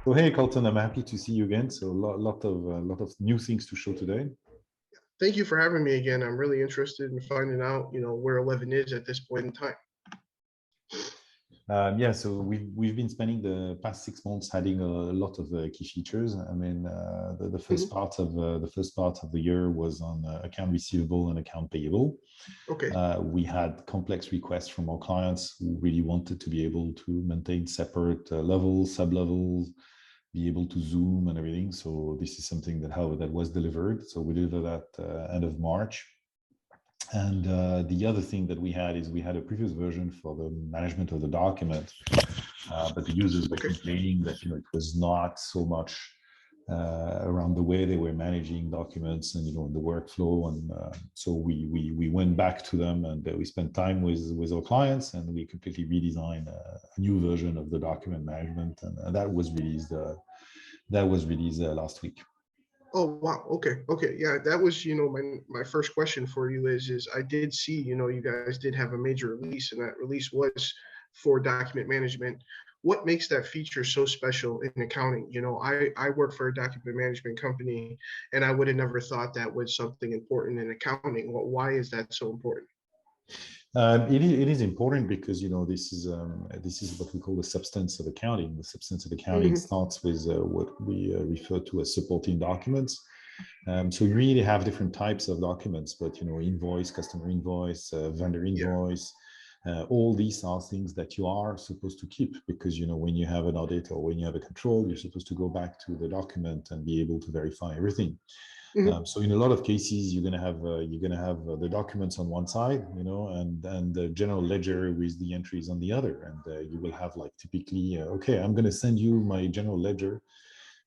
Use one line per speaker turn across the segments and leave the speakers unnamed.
So hey Colton, I'm happy to see you again. So lot of new things to show today.
Thank you for having me again. I'm really interested in finding out, where 11 is at this point in time.
Yeah, so we've been spending the past 6 months adding a lot of key features. I mean, the first
Mhm.
part of the year was on account receivable and account payable.
Okay.
We had complex requests from our clients who really wanted to be able to maintain separate levels, sub-levels, be able to zoom and everything. So this is something that was delivered. So we delivered that end of March. And the other thing that we had is we had a previous version for the management of the document, but the users were
Okay.
complaining that it was not so much around the way they were managing documents and the workflow. And so we went back to them and we spent time with our clients and we completely redesigned a new version of the document management, and that was released last week.
Oh wow. Okay. Yeah, that was, my first question for you is I did see, you guys did have a major release, and that release was for document management. What makes that feature so special in accounting? I work for a document management company, and I would have never thought that was something important in accounting. Why is that so important?
It is important because this is what we call the substance of accounting. The substance of accounting
Hmm.
starts with what we refer to as supporting documents. So you really have different types of documents, but invoice, customer invoice, vendor
Yeah.
invoice, all these are things that you are supposed to keep because when you have an audit or when you have a control, you're supposed to go back to the document and be able to verify everything.
Hmm.
So in a lot of cases, you're going to have the documents on one side, and the general ledger with the entries on the other, and you will have like typically, okay, I'm going to send you my general ledger,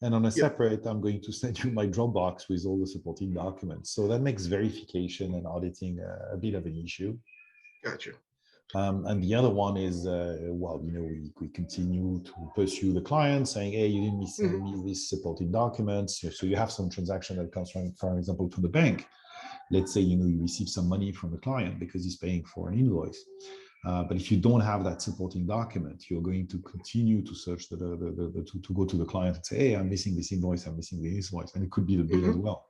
and on a
Yep.
separate, I'm going to send you my Dropbox with all the supporting documents. So that makes verification and auditing a bit of an issue.
Gotcha.
And the other one is, we continue to pursue the client saying, hey, you didn't send
Hmm.
me these supporting documents. So you have some transaction that comes from, for example, from the bank. Let's say, you receive some money from the client because he's paying for an invoice. But if you don't have that supporting document, you're going to continue to search to go to the client and say, hey, I'm missing this invoice, I'm missing this invoice. And it could be the bill as
Hmm.
well.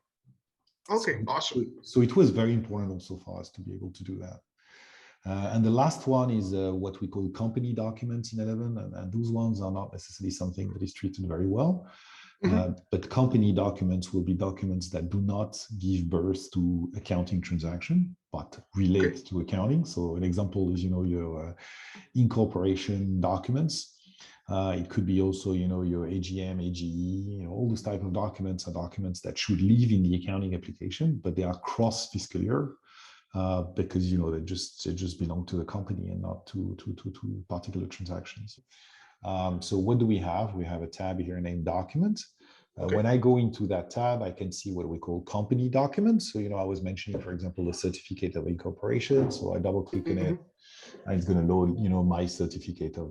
Okay. Awesome.
So it was very important also for us to be able to do that. And the last one is what we call company documents in 11, and those ones are not necessarily something that is treated very well.
Hmm.
But company documents will be documents that do not give birth to accounting transaction, but
Okay.
relate to accounting. So an example is, your incorporation documents. It could be also, your AGM, AGE, all those type of documents are documents that should live in the accounting application, but they are cross fiscal year. Because they just belong to the company and not to particular transactions. So what do we have? We have a tab here named Documents.
Okay.
When I go into that tab, I can see what we call company documents. So I was mentioning, for example, a certificate of incorporation. So I double click on it,
Hmm.
and it's going to load my certificate of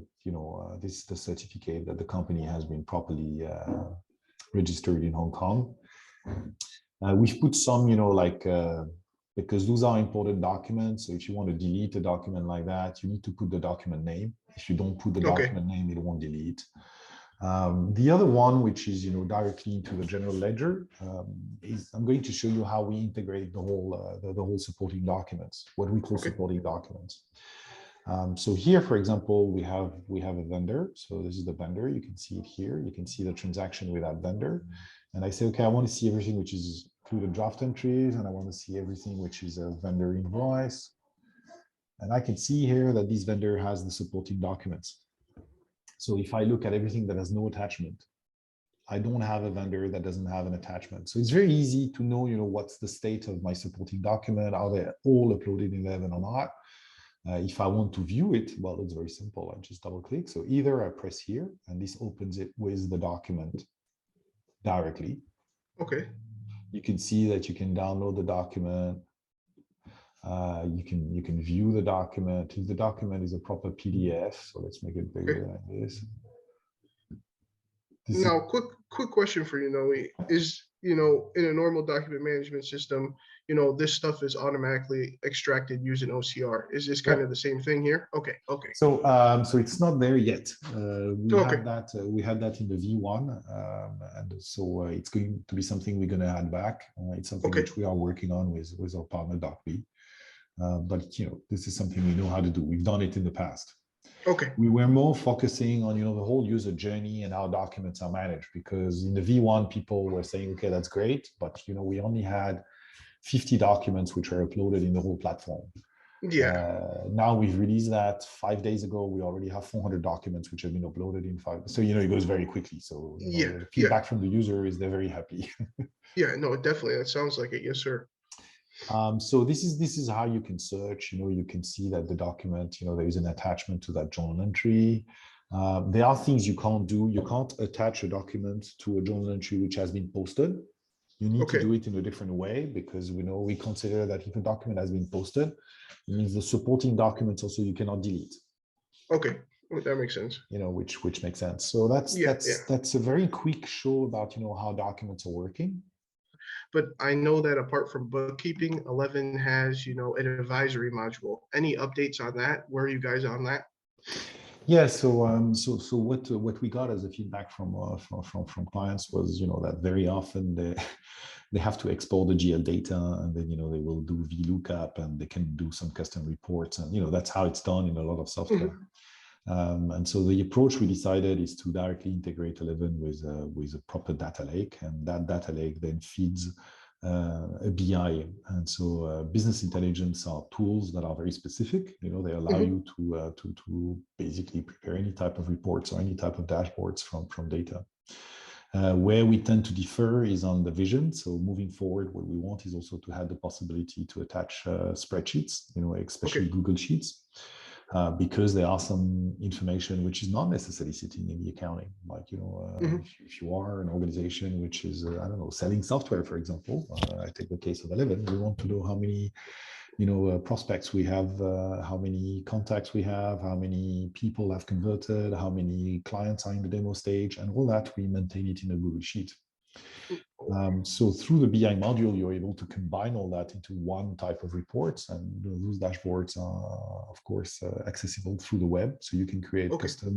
this is the certificate that the company has been properly registered in Hong Kong. We've put some, because those are important documents. So if you want to delete a document like that, you need to put the document name. If you don't put the
Okay.
document name, it won't delete. The other one, which is directly into the general ledger, is I'm going to show you how we integrate the whole supporting documents, what we call
Okay.
supporting documents. So here, for example, we have a vendor. So this is the vendor. You can see it here. You can see the transaction with that vendor. And I say, okay, I want to see everything which is included draft entries, and I want to see everything which is a vendor invoice. And I can see here that this vendor has the supporting documents. So if I look at everything that has no attachment, I don't have a vendor that doesn't have an attachment. So it's very easy to know, what's the state of my supporting document. Are they all uploaded in 11 or not? If I want to view it, well, it's very simple. I just double click. So either I press here and this opens it with the document directly.
Okay.
You can see that you can download the document. You can view the document. If the document is a proper PDF, so let's make it
Okay.
bigger like this. This is
Now, quick question for you, Noe. Is, in a normal document management system, this stuff is automatically extracted using OCR. Is this kind
Yeah.
of the same thing here? Okay. Okay.
So, so it's not there yet. We
Okay.
have that. We had that in the V1, and so it's going to be something we're going to add back. It's something
Okay.
which we are working on with our partner DocB. But this is something we know how to do. We've done it in the past.
Okay.
We were more focusing on the whole user journey and how documents are managed, because in the V1 people were saying, okay, that's great, but we only had 50 documents which are uploaded in the whole platform.
Yeah.
Now we've released that 5 days ago. We already have 400 documents which have been uploaded in 5. So it goes very quickly. So
Yeah.
the
Yeah.
feedback from the user is they're very happy.
Yeah. No, definitely. That sounds like it. Yes, sir.
So this is how you can search. You can see that the document, there is an attachment to that journal entry. There are things you can't do. You can't attach a document to a journal entry which has been posted. You need to
Okay.
do it in a different way, because we consider that if a document has been posted, it means the supporting documents also you cannot delete.
Okay. Well, that makes sense.
Which makes sense. So that's
Yeah. Yeah.
that's a very quick show about how documents are working.
But I know that apart from bookkeeping, 11 has, an advisory module. Any updates on that? Where are you guys on that?
Yeah. So what we got as a feedback from clients was that very often they have to export the GL data, and then they will do VLOOKUP, and they can do some custom reports, and that's how it's done in a lot of software.
Mhm.
And so the approach we decided is to directly integrate 11 with a proper data lake, and that data lake then feeds a BI. And so business intelligence are tools that are very specific. They allow
Mhm.
you to basically prepare any type of reports or any type of dashboards from data. Where we tend to differ is on the vision. So moving forward, what we want is also to have the possibility to attach spreadsheets, especially
Okay.
Google Sheets. Because there are some information which is not necessarily sitting in the accounting. Like,
Mhm.
if you are an organization which is, I don't know, selling software, for example, I take the case of 11, we want to know how many, prospects we have, how many contacts we have, how many people have converted, how many clients are in the demo stage, and all that we maintain it in a Google Sheet. So through the BI module, you're able to combine all that into one type of reports, and those dashboards are, of course, accessible through the web. So you can create custom,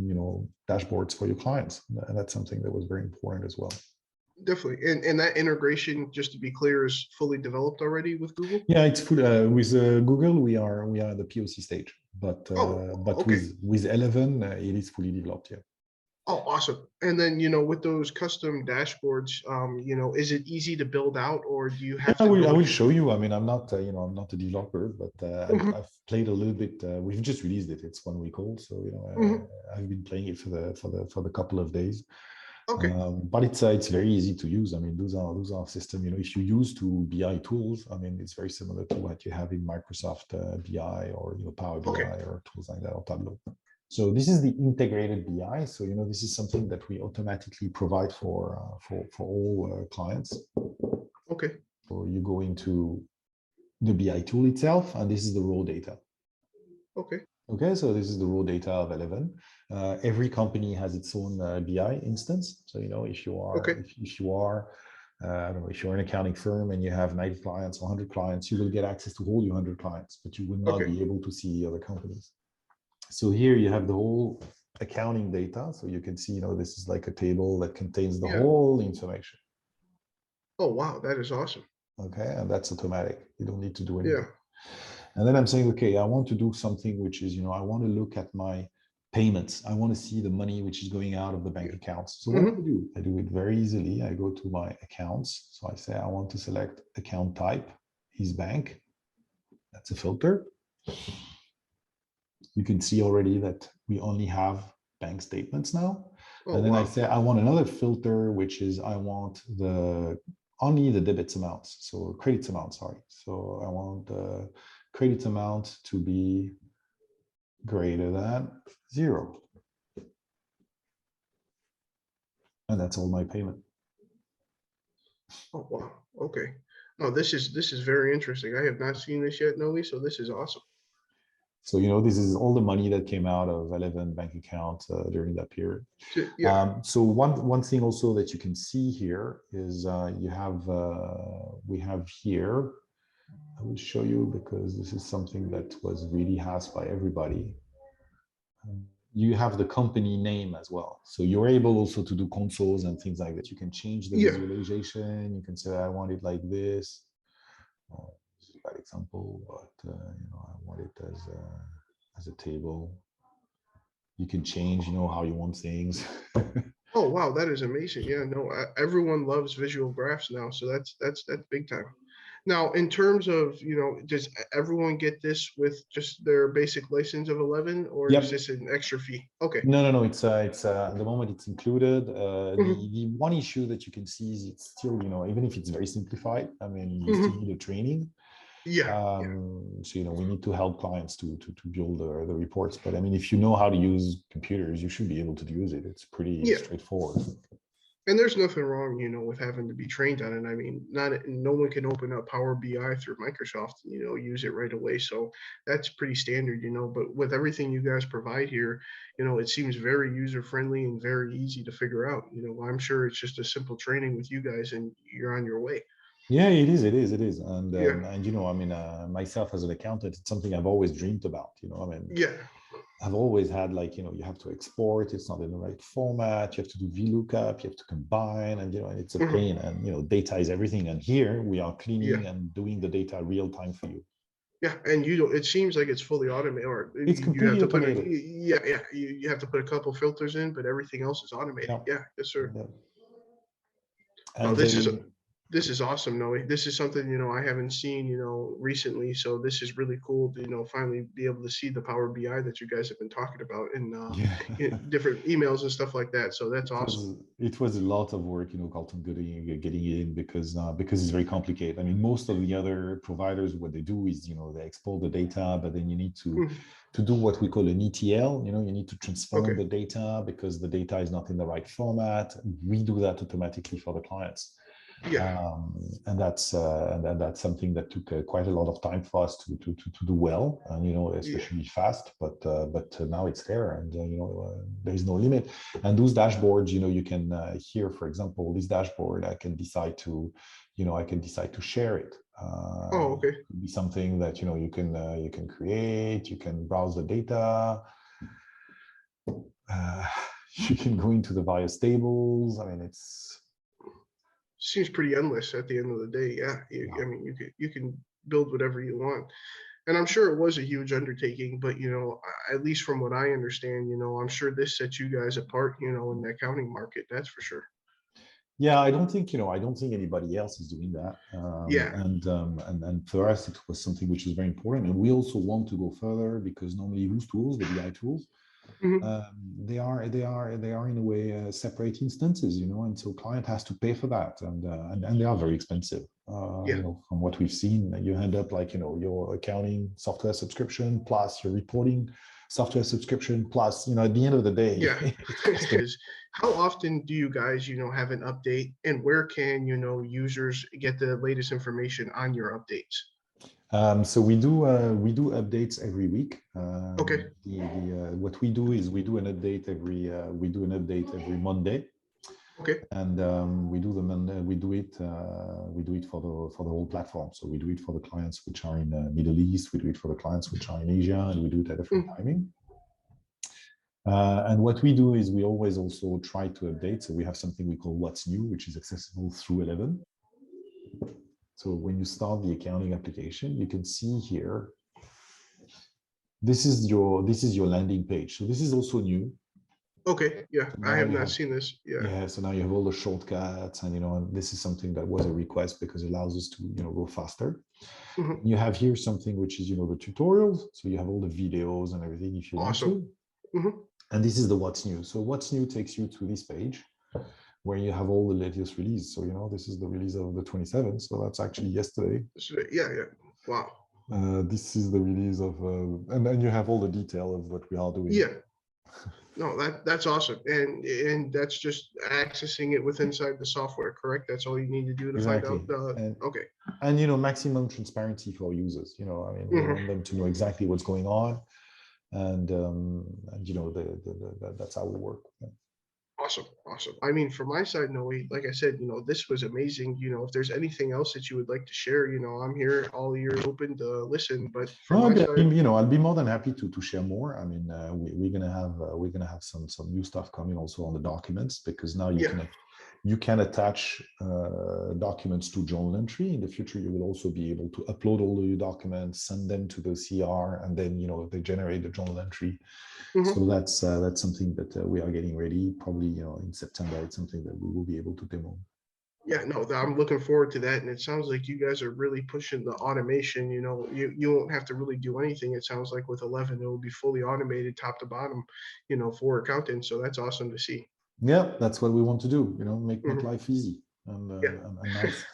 dashboards for your clients, and that's something that was very important as well.
Definitely. And that integration, just to be clear, is fully developed already with Google?
Yeah, it's full, with Google. We are at the POC stage, but
Okay.
with 11, it is fully developed. Yeah.
Oh, awesome. And then, with those custom dashboards, is it easy to build out, or do you have
I
to
will
go?
show you. I mean, I'm not a developer, but
Mhm.
I've played a little bit. We've just released it. It's 1 week old, so
Mhm.
I've been playing it for the couple of days.
Okay.
But it's very easy to use. I mean, those are systems. If you use to BI tools, I mean, it's very similar to what you have in Microsoft BI or Power BI
Okay.
or tools like that, or Tableau. So this is the integrated BI. So this is something that we automatically provide for all clients.
Okay.
So you go into the BI tool itself, and this is the raw data.
Okay.
Okay, so this is the raw data of 11. Every company has its own BI instance. So if you are
Okay.
if you are I don't know, if you're an accounting firm and you have 90 clients or 100 clients, you will get access to all your 100 clients, but you will not
Okay.
be able to see the other companies. So here you have the whole accounting data. So you can see, this is like a table that contains the
Yeah.
whole information.
Oh, wow. That is awesome.
Okay, and that's automatic. You don't need to do anything.
Yeah.
And then I'm saying, okay, I want to do something which is, I want to look at my payments. I want to see the money which is going out of the bank
Yeah.
accounts. So what
Mm-hmm.
do I do? I do it very easily. I go to my accounts. So I say, I want to select account type, is bank. That's a filter. You can see already that we only have bank statements now.
Oh,
And then I
wow.
say, I want another filter, which is I want only the debits amounts, so credits amount, sorry. So I want the credit amount to be greater than 0. And that's all my payment.
Oh, wow. Okay. No, this is very interesting. I have not seen this yet, Noe, so this is awesome.
So, this is all the money that came out of 11 bank accounts during that period.
Yeah.
So one thing also that you can see here is we have here I will show you because this is something that was really asked by everybody. You have the company name as well. So you're able also to do consoles and things like that. You can change the
Yeah.
visualization. You can say, I want it like this. This is a bad example, but I want it as a table. You can change, how you want things.
Oh wow, that is amazing. Yeah, no, everyone loves visual graphs now, so that's big time. Now, in terms of, does everyone get this with just their basic license of 11, or is
Yep.
this an extra fee? Okay.
No. It's at the moment it's included.
Hmm.
The one issue that you can see is it's still, even if it's very simplified, I mean, you still
Hmm.
need a training.
Yeah, yeah.
So we need to help clients to build the reports. But I mean, if you know how to use computers, you should be able to use it. It's pretty
Yeah.
straightforward.
And there's nothing wrong, with having to be trained on it. I mean, no one can open up Power BI through Microsoft, use it right away. So that's pretty standard, But with everything you guys provide here, it seems very user friendly and very easy to figure out. I'm sure it's just a simple training with you guys, and you're on your way.
Yeah, it is. It is. It is.
Yeah,
And I mean, myself as an accountant, it's something I've always dreamed about. I mean,
yeah.
I've always had you have to export, it's not in the right format, you have to do VLOOKUP, you have to combine, and and it's a
Hmm.
pain. And data is everything. And here we are
Yeah,
cleaning and doing the data real time for you.
yeah. And you don't. It seems like it's fully automated, or
It's
you have
completely
to put a
automated.
yeah, yeah. You have to put a couple filters in, but everything else is automated.
Yeah.
Yeah, yes, sir.
Yeah.
No,
And
this is awesome, Noe. This is something I haven't seen recently. So this is really cool to finally be able to see the Power BI that you guys have been talking about in
yeah.
different emails and stuff like that. So that's awesome.
It was a lot of work, Colton, getting it in because it's very complicated. I mean, most of the other providers, what they do is they export the data, but then you need
Mhm.
to do what we call an ETL. You need to transform
Okay.
the data because the data is not in the right format. We do that automatically for the clients.
Yeah.
And that's something that took quite a lot of time for us to do well, and
Yeah.
especially fast. But now it's there, and there is no limit. And those dashboards, you can here, for example, this dashboard, I can decide to share it.
Oh, okay.
It could be something that you can create. You can browse the data. Uh, you can go into the various tables. I mean, it's
Seems pretty endless at the end of the day. Yeah. I mean, you can build whatever you want. And I'm sure it was a huge undertaking, but at least from what I understand, I'm sure this sets you guys apart, in the accounting market. That's for sure.
Yeah, I don't think anybody else is doing that.
Yeah.
And for us, it was something which is very important. And we also want to go further because normally whose tools, the BI tools,
Hmm.
they are in a way separate instances, and so client has to pay for that, and they are very expensive.
Yeah.
From what we've seen, you end up like your accounting software subscription plus your reporting software subscription plus at the end of the day,
Yeah.
it costs a.
Is how often do you guys, have an update, and where can, users get the latest information on your updates?
So we do updates every week.
Okay.
What we do is we do an update every Monday,
Okay.
and we do it for the whole platform. So we do it for the clients which are in the Middle East, we do it for the clients which are in Asia, and we do it at different
Mm.
timing. And what we do is we always also try to update. So we have something we call What's New, which is accessible through 11. So when you start the accounting application, you can see here, this is your landing page. So this is also new.
Okay. Yeah.
So
I
now
have
you
not
have
seen this. Yeah.
so now you have all the shortcuts, and this is something that was a request because it allows us to go faster.
Hmm.
You have here something which is the tutorials. So you have all the videos and everything if you want
Awesome.
to.
Hmm.
And this is the What's New. So What's New takes you to this page where you have all the latest release. So this is the release of the 27th. So that's actually yesterday.
Yeah. Yeah. Wow.
This is the release of, and then you have all the detail of what we are doing.
Yeah. No, that's awesome. And that's just accessing it with inside the software, correct? That's all you need to do to find
Exactly.
out the
And
okay.
maximum transparency for users. I mean, we
Hmm.
want them to know exactly what's going on, and that's how we work.
Awesome, awesome. I mean, from my side, Noe, like I said, this was amazing. If there's anything else that you would like to share, I'm here all ears open to listen. But from
No,
my side,
I'll be more than happy to share more. I mean, we're gonna have some new stuff coming also on the documents, because now
yeah.
you can attach documents to journal entry. In the future, you will also be able to upload all the documents, send them to the CR, and then they generate the journal entry.
Mhm.
So that's something that we are getting ready. Probably in September, it's something that we will be able to demo.
Yeah, no, I'm looking forward to that. And it sounds like you guys are really pushing the automation. You won't have to really do anything. It sounds like with 11, it will be fully automated top to bottom, for accountants. So that's awesome to see.
Yeah, that's what we want to do. Make
Mhm.
life easy
Yeah.
and nice.